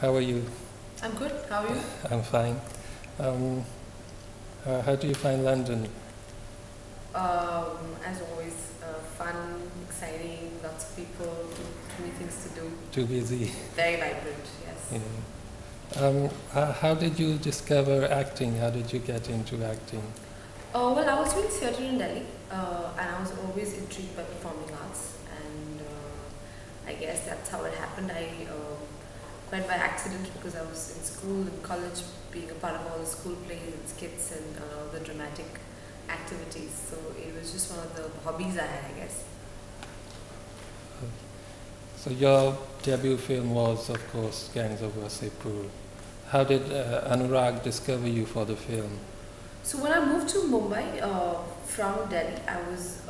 How are you? I'm good. How are you? I'm fine. How do you find London? As always, fun, exciting, lots of people, too many things to do. Too busy? Very vibrant, yes. Yeah. How did you discover acting? How did you get into acting? Well, I was doing theatre in Delhi, and I was always intrigued by performing arts, and I guess that's how it happened. Quite by accident, because I was in school and college, being a part of all the school plays and skits and the dramatic activities. So it was just one of the hobbies I had, I guess. So your debut film was, of course, Gangs of Wasseypur. How did Anurag discover you for the film? So when I moved to Mumbai from Delhi, I was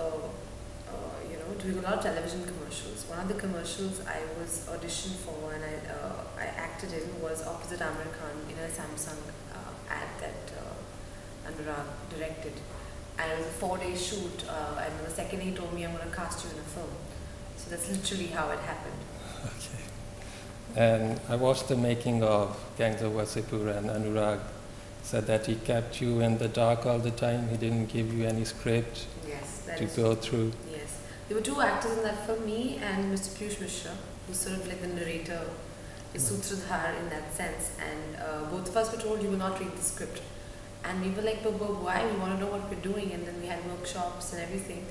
doing a lot of television commercials. One of the commercials I was auditioned for and I acted in was opposite Amir Khan in a Samsung ad that Anurag directed. And it was a 4-day shoot, and the second he told me, I'm going to cast you in a film. So that's literally how it happened. Okay. And I watched the making of Gangs of Wasseypur, and Anurag said that he kept you in the dark all the time. He didn't give you any script to go through. Yes. There were two actors in that film, me and Mr. Piyush Mishra, who's sort of like the narrator, is Sutradhar in that sense. And both of us were told you will not read the script. And we were like, but why? We want to know what we're doing. And then we had workshops and everything.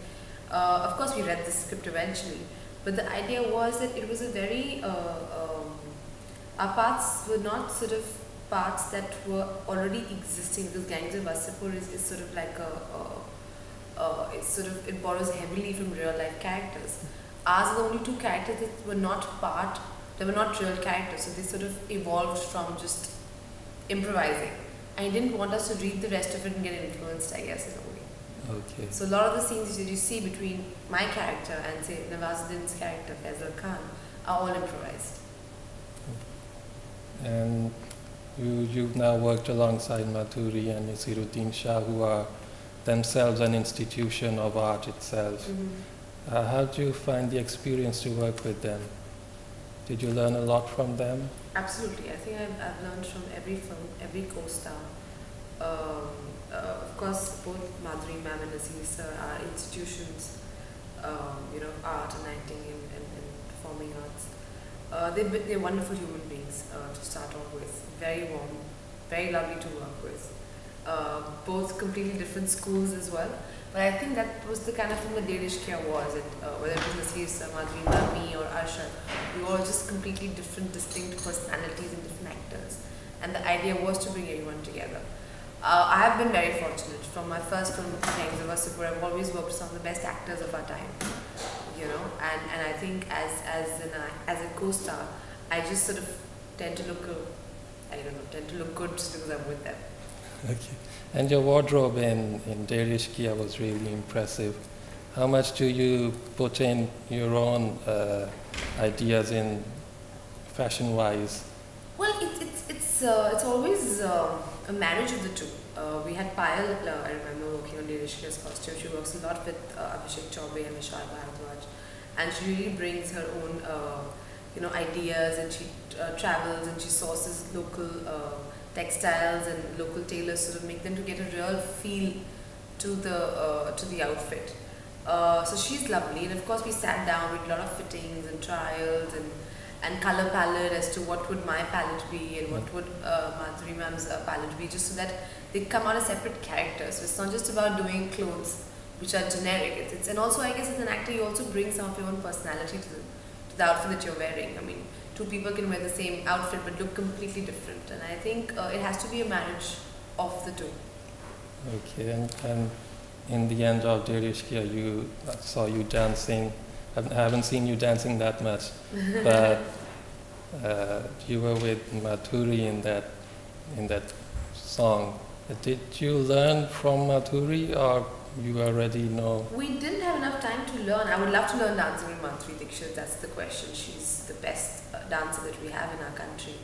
Of course, we read the script eventually. But the idea was that it was a very, our parts were not sort of parts that were already existing, because Gangs of Wasseypur is sort of like it borrows heavily from real life characters. Ours are the only two characters that were not real characters, so they sort of evolved from just improvising. And he didn't want us to read the rest of it and get influenced, I guess, in a way. Okay. So a lot of the scenes that you see between my character and say Naseerudin's character, Faisal Khan, are all improvised. And you've now worked alongside Mathuri and Naseerudin Shah, who are themselves an institution of art itself. Mm-hmm. How do you find the experience to work with them? Did you learn a lot from them? Absolutely. I think I've learned from every film, every co-star. Of course, both Madhuri ma'am and Naseer sir are institutions, art and acting and performing arts. They're wonderful human beings to start off with. Very warm, very lovely to work with. Both completely different schools as well. But I think that was the kind of film that Dedishkia was. Whether it was Naseer sir, Madhuri ma'am, me or Arshad, we were all just completely different, distinct personalities and different actors. And the idea was to bring everyone together. I have been very fortunate. From my first film, Gangs of Wasseypur, I've always worked with some of the best actors of our time. And I think as a co-star, I just sort of tend to look good just because I'm with them. Okay. And your wardrobe in Derishkia was really impressive. How much do you put in your own ideas in fashion-wise? Well, it's always a marriage of the two. We had Payal, I remember working on Derishkia's costume. She works a lot with Abhishek Chaubey and Vishal Bharadwaj, and she really brings her own ideas, and she travels and she sources local textiles and local tailors, sort of make them to get a real feel to the outfit. So she's lovely, and of course we sat down with a lot of fittings and trials and color palette as to what would my palette be and what would Madhuri ma'am's palette be, just so that they come out as separate characters. So it's not just about doing clothes which are generic. And also, I guess as an actor you also bring some of your own personality to the outfit that you're wearing. I mean, two people can wear the same outfit but look completely different, and I think it has to be a marriage of the two. Okay, and in the end of Derishkia, I saw you dancing. I haven't seen you dancing that much, but you were with Mathuri in that song. Did you learn from Mathuri, or you already know? We didn't have enough time to learn. I would love to learn dancing with Mathuri Dixit. That's the question. She's the best dancer that we have in our country.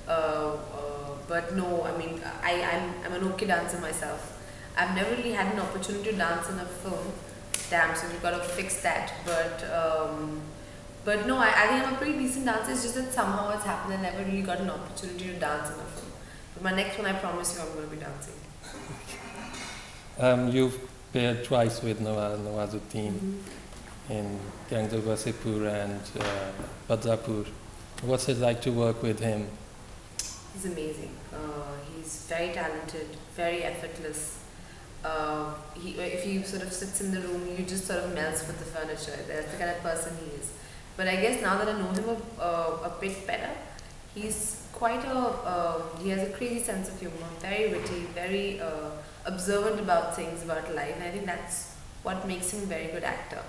But no, I mean, I'm an okay dancer myself. I've never really had an opportunity to dance in a film. Damn, so we've got to fix that. But But no, I think I'm a pretty decent dancer. It's just that somehow it's happened. I never really got an opportunity to dance in a film. But my next one, I promise you, I'm going to be dancing. You've paired twice with Naseerudin in Gangs of Wasseypur and Badapur. What's it like to work with him? He's amazing. He's very talented, very effortless. If he sort of sits in the room, you just sort of melts with the furniture. That's the kind of person he is. But I guess now that I know him a bit better, he's quite he has a crazy sense of humor, very witty, very observant about things, about life. And I think that's what makes him a very good actor.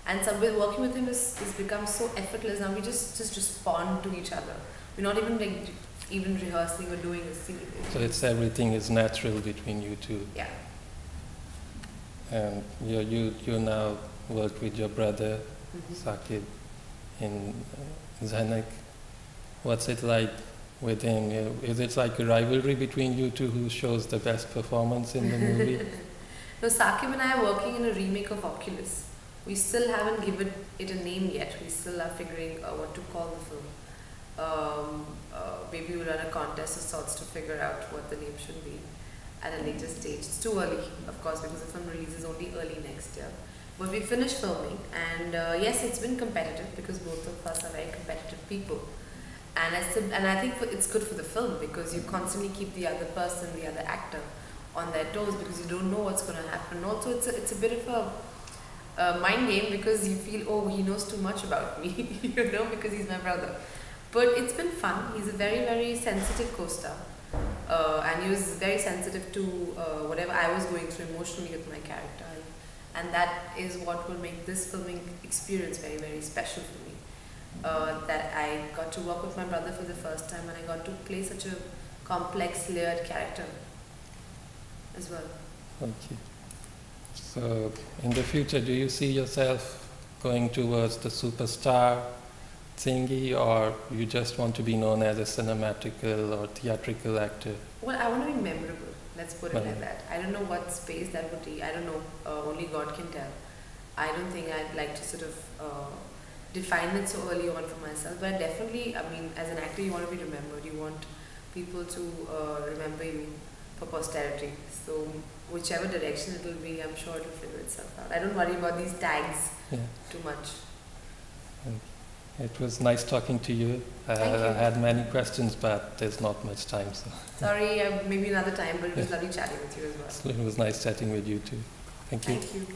And so working with him is become so effortless now. We just respond to each other. We're not even rehearsing or doing a scene. So everything is natural between you two. Yeah. And you now work with your brother, SAQIB, in Zanak. What's it like with him? Is it like a rivalry between you two who shows the best performance in the movie? No, SAQIB and I are working in a remake of Oculus. We still haven't given it a name yet. We still are figuring what to call the film. Maybe we'll run a contest of sorts to figure out what the name should be at a later stage. It's too early, of course, because the film release is only early next year. But we finished filming, and yes, it's been competitive because both of us are very competitive people. And I think it's good for the film because you constantly keep the other person, the other actor, on their toes because you don't know what's going to happen. Also, it's a bit of a mind game because you feel, oh, he knows too much about me, you know, because he's my brother. But it's been fun. He's a very, very sensitive co-star. And he was very sensitive to whatever I was going through emotionally with my character. And that is what will make this filming experience very, very special for me. That I got to work with my brother for the first time and I got to play such a complex, layered character as well. Okay. So, in the future, do you see yourself going towards the superstar thingy, or you just want to be known as a cinematical or theatrical actor? Well, I want to be memorable. Let's put it like that. I don't know what space that would be. I don't know. Only God can tell. I don't think I'd like to sort of define it so early on for myself. But definitely, I mean, as an actor, you want to be remembered. You want people to remember you for posterity. So, whichever direction it will be, I'm sure it will figure itself out. I don't worry about these tags too much. It was nice talking to you. I had many questions, but there's not much time. So. Sorry, maybe another time, but it was lovely chatting with you as well. It was nice chatting with you too. Thank you. Thank you.